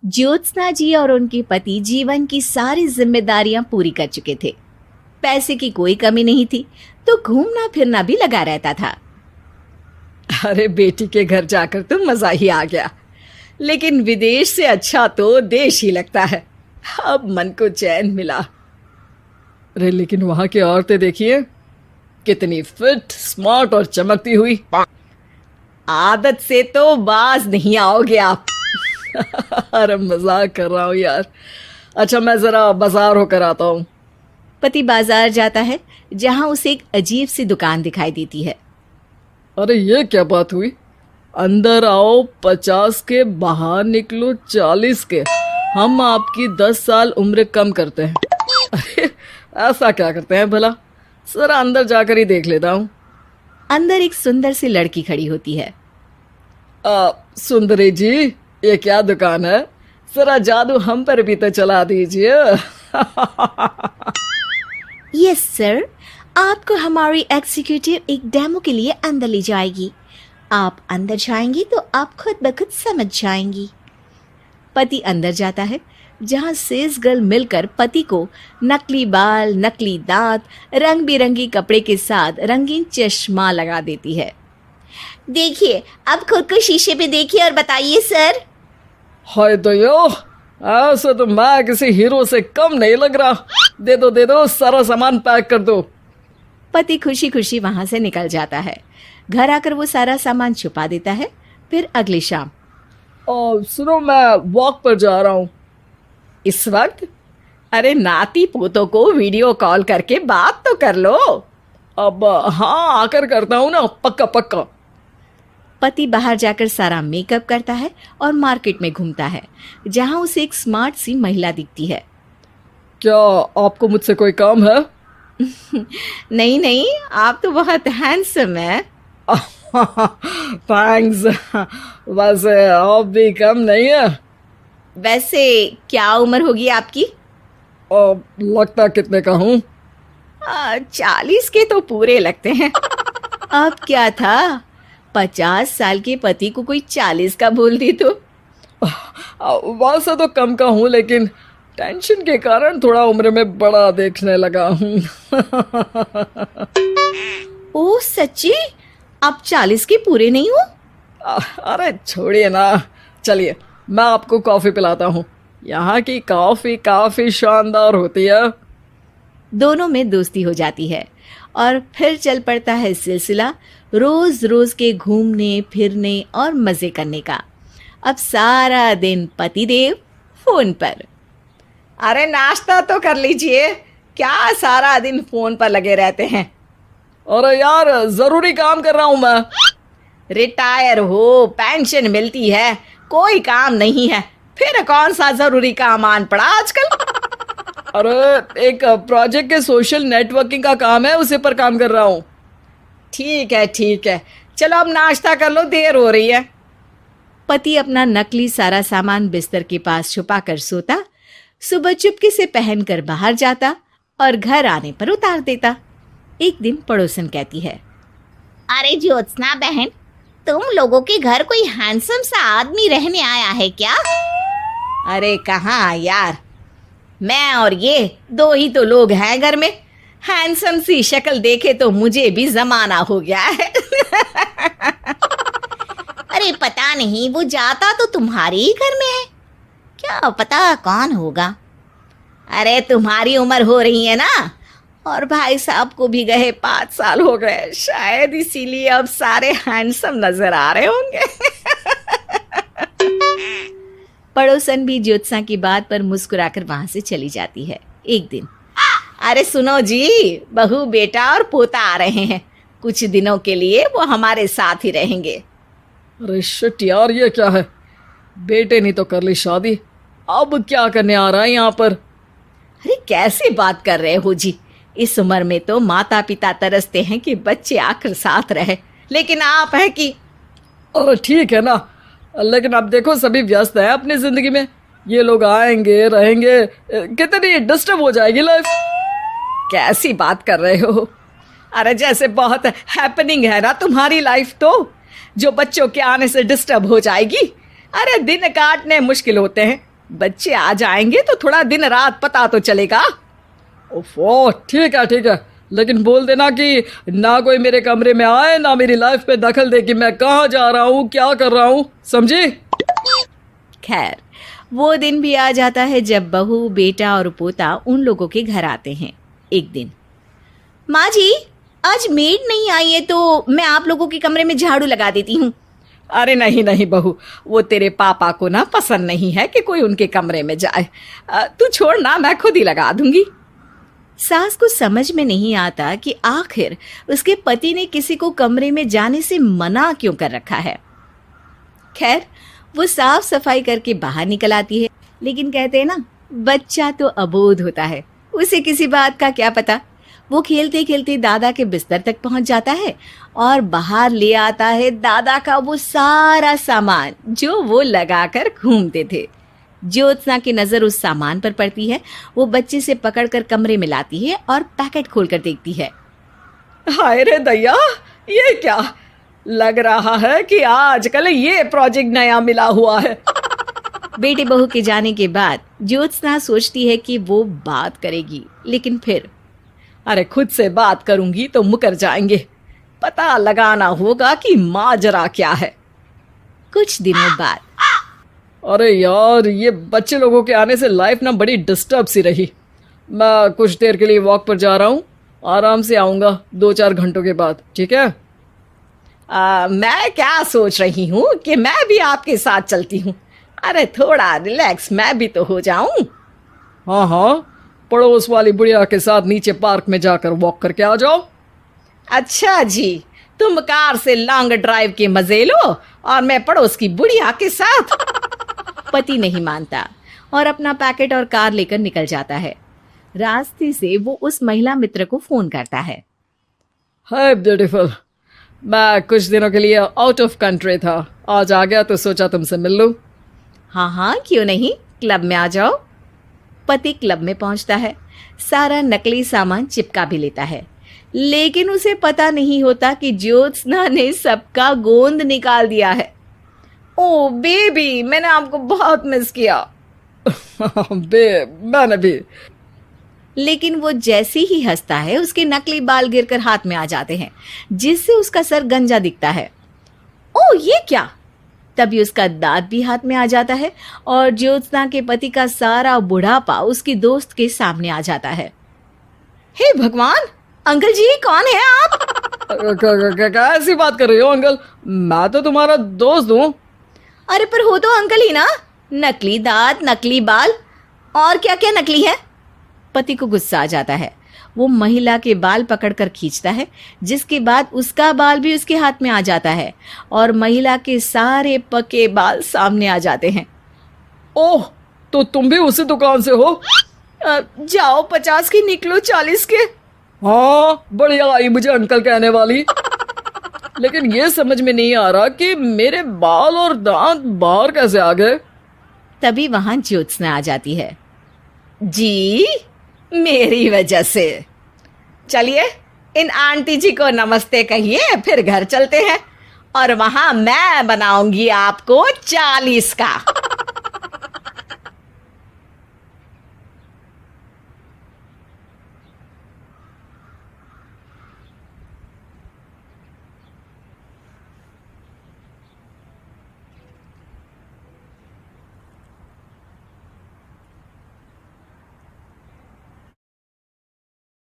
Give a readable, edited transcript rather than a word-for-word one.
ज्योत्सना जी और उनके पति जीवन की सारी जिम्मेदारियां पूरी कर चुके थे। पैसे की कोई कमी नहीं थी, तो घूमना फिरना भी लगा रहता था। अरे बेटी के घर जाकर तो मजा ही आ गया, लेकिन विदेश से अच्छा तो देश ही लगता है। अब मन को चैन मिला। अरे लेकिन वहां की औरतें देखिए, कितनी फिट, स्मार्ट और चमकती हुई। आदत से तो बाज नहीं आओगे आप। अरे मजाक कर रहा हूँ यार। अच्छा मैं जरा बाजार होकर आता हूँ। पति बाजार जाता है, जहां उसे एक अजीब सी दुकान दिखाई देती है। अरे ये क्या बात हुई? अंदर आओ 50 के, बाहर निकलो 40 के। हम आपकी 10 साल उम्र कम करते हैं। अरे ऐसा क्या करते हैं भला? जरा अंदर जाकर ही देख लेता हूँ। अंदर एक सुंदर सी लड़की खड़ी होती है। सुंदरी जी, ये क्या दुकान है? जरा जादू हम पर भी तो चला दीजिए। यस सर, आपको हमारी एग्जीक्यूटिव एक डेमो के लिए अंदर ले जाएगी। आप अंदर जाएंगी तो आप खुद ब खुद समझ जाएंगी। पति अंदर जाता है, जहां सेल्स गर्ल मिलकर पति को नकली बाल, नकली दांत, रंग बिरंगी कपड़े के साथ रंगीन चश्मा लगा देती है। देखिए, अब खुद को शीशे पे देखिए और बताइए सर। हाय दयो, ऐसे तो मैं किसी हीरो से कम नहीं लग रहा। दे दो, सारा सामान पैक कर दो। पति खुशी खुशी वहां से निकल जाता है। घर आकर वो सारा सामान छुपा देता है। फिर अगली शाम। सुनो, मैं वॉक पर जा रहा हूँ। इस वक्त? अरे नाती पोतों को वीडियो कॉल करके बात तो कर लो। अब हाँ, आकर करता हूँ ना, पक्का पक्का। पति बाहर जाकर सारा मेकअप करता है और मार्केट में घूमता है, जहां उसे एक स्मार्ट सी महिला दिखती है। क्या आपको मुझसे कोई काम है? नहीं नहीं, आप तो बहुत हैंडसम हैं। थैंक्स। वैसे आप भी कम नहीं है। वैसे क्या उम्र होगी आपकी? लगता कितने का हूँ? 40 के तो पूरे लगते हैं। अब क्या था, 50 साल के पति को कोई 40 का बोल दी तो। वैसे तो कम का हूँ, लेकिन टेंशन के कारण थोड़ा उम्र में बड़ा देखने लगा हूँ। ओह सच्ची? आप 40 के पूरे नहीं हो? अरे छोड़िए ना, चलिए मैं आपको कॉफी पिलाता हूँ। यहाँ की कॉफी काफी शानदार होती है। दोनों में दोस्ती हो जाती है और फिर चल पड़ता है सिलसिला रोज रोज के घूमने फिरने और मजे करने का। अब सारा दिन पतिदेव फोन पर। अरे नाश्ता तो कर लीजिए, क्या सारा दिन फोन पर लगे रहते हैं? अरे यार, जरूरी काम कर रहा हूँ मैं। रिटायर हो, पेंशन मिलती है, कोई काम नहीं है, फिर कौन सा जरूरी काम आन पड़ा आजकल? अरे एक प्रोजेक्ट के सोशल नेटवर्किंग का काम है, उसी पर काम कर रहा हूँ। ठीक है, चलो अब नाश्ता कर लो, देर हो रही है। पति अपना नकली सारा सामान बिस्तर के पास छुपा कर सोता, सुबह चुपके से पहनकर बाहर जाता और घर आने पर उतार देता। एक दिन पड़ोसन कहती है, अरे ज्योत्सना बहन, तुम लोगों के घर कोई हैंडसम सा आदमी रहने आया है क्या? अरे कहाँ यार, मैं और ये दो ही तो लोग हैं घर में। हैंडसम सी शक्ल देखे तो मुझे भी जमाना हो गया है। अरे पता नहीं, वो जाता तो तुम्हारे ही घर में है, क्या पता कौन होगा। अरे तुम्हारी उम्र हो रही है ना, और भाई साहब को भी गए 5 साल हो गए, शायद इसीलिए अब सारे हैंडसम नजर आ रहे होंगे। पड़ोसन भी ज्योत्सना की बात पर मुस्कुराकर वहां से चली जाती है। एक दिन, अरे सुनो जी, बहू बेटा और पोता आ रहे हैं, कुछ दिनों के लिए वो हमारे साथ ही रहेंगे। अरे शिट यार, ये क्या है? बेटे ने तो कर ली शादी, अब क्या करने आ रहा है यहाँ पर? अरे कैसी बात कर रहे हो जी, इस उम्र में तो माता पिता तरसते हैं कि बच्चे आकर साथ रहे, लेकिन आप है कि। अरे ठीक है ना, लेकिन अब देखो सभी व्यस्त हैं अपनी जिंदगी में। ये लोग आएंगे रहेंगे, कितनी डिस्टर्ब हो जाएगी लाइफ। कैसी बात कर रहे हो? अरे जैसे बहुत हैपनिंग है ना तुम्हारी लाइफ, तो जो बच्चों के आने से डिस्टर्ब हो जाएगी। अरे दिन काटने मुश्किल होते हैं, बच्चे आ जाएंगे तो थोड़ा दिन रात पता तो चलेगा। ओफो, ठीक है, लेकिन बोल देना कि ना कोई मेरे कमरे में आए, ना मेरी लाइफ पे दखल दे कि मैं कहाँ जा रहा हूँ, क्या कर रहा हूँ, समझी? खैर, वो दिन भी आ जाता है जब बहू, बेटा और पोता उन लोगों के घर आते हैं। एक दिन, माँ जी, आज मेड नहीं आई है तो मैं आप लोगों के कमरे में झाड़ू लगा देती हूँ। अरे नहीं बहू, वो तेरे पापा को ना पसंद नहीं है कि कोई उनके कमरे में जाए। तू छोड़ ना, मैं खुद ही लगा दूंगी। सास को समझ में नहीं आता कि आखिर उसके पति ने किसी को कमरे में जाने से मना क्यों कर रखा है। खैर, वो साफ सफाई करके बाहर निकल आती है, लेकिन कहते हैं ना, बच्चा तो अबोध होता है, उसे किसी बात का क्या पता। वो खेलते खेलते दादा के बिस्तर तक पहुंच जाता है और बाहर ले आता है दादा का वो सारा सामान जो वो लगाकर घूमते थे। ज्योत्सना की नजर उस सामान पर पड़ती है। वो बच्चे से पकड़कर कमरे में लाती है और पैकेट खोलकर देखती है। हाय रे दैया, ये क्या? लग रहा है कि आजकल ये प्रोजेक्ट नया मिला हुआ है। बेटे बहू के जाने के बाद ज्योत्सना सोचती है कि वो बात करेगी, लेकिन फिर अरे खुद से बात करूंगी तो मुकर जाएंगे। पता लगाना होगा कि माजरा क्या है। कुछ दिनों बाद, अरे यार, ये बच्चे लोगों के आने से लाइफ ना बड़ी डिस्टर्ब सी रही। मैं कुछ देर के लिए वॉक पर जा रहा हूँ, आराम से आऊँगा 2-4 घंटों के बाद, ठीक है? मैं क्या सोच रही हूँ कि मैं भी आपके साथ चलती हूँ। अरे थोड़ा रिलैक्स मैं भी तो हो जाऊं। हाँ, पड़ोस वाली बुढ़िया के साथ नीचे पार्क में जाकर वॉक करके आ जाओ। अच्छा जी, तुम कार से लॉन्ग ड्राइव के मजे लो और मैं पड़ोस की बुढ़िया के साथ। पति नहीं मानता और अपना पैकेट और कार लेकर निकल जाता है। रास्ते से वो उस महिला मित्र को फोन करता है। हाय ब्यूटीफुल, मैं कुछ दिनों के लिए आउट ऑफ कंट्री था, आज आ गया तो सोचा तुमसे मिल लूं। हाँ, क्यों नहीं, क्लब में आ जाओ। पति क्लब में पहुंचता है, सारा नकली सामान चिपका भी लेता है, लेकिन उसे पता नहीं होता कि ज्योत्सना ने सबका गोंद निकाल दिया है। ओ बेबी, मैंने आपको बहुत मिस किया। मैंने भी। लेकिन वो जैसे ही हंसता है, उसके नकली बाल गिरकर हाथ में आ जाते हैं, जिससे उसका सर गंजा दिखता है। ओ ये क्या? तभी उसका दांत भी हाथ में आ जाता है और ज्योत्सना के पति का सारा बुढ़ापा उसकी दोस्त के सामने आ जाता है। हे भगवान, अंकल जी कौन है आप? क्या ऐसी बात कर रही हो अंकल? मैं तो तुम्हारा दोस्त हूँ। अरे पर हो तो अंकल ही ना। नकली दांत, नकली बाल और क्या क्या नकली है। पति को गुस्सा आ जाता है। वो महिला के बाल पकड़कर खींचता है, जिसके बाद उसका बाल भी उसके हाथ में आ जाता है और महिला के सारे पके बाल सामने आ जाते हैं। ओह, तो तुम भी उसी दुकान से हो? जाओ 50 की निकलो 40 के। हाँ, बढ़िया आई मुझे अंकल कहने वाली। लेकिन ये समझ में नहीं आ रहा कि मेरे बाल और दांत बाहर कैसे आ गए। तभी वहां ज्योत्सना आ जाती है। जी, मेरी वजह से। चलिए इन आंटी जी को नमस्ते कहिए, फिर घर चलते हैं और वहां मैं बनाऊंगी आपको 40 का।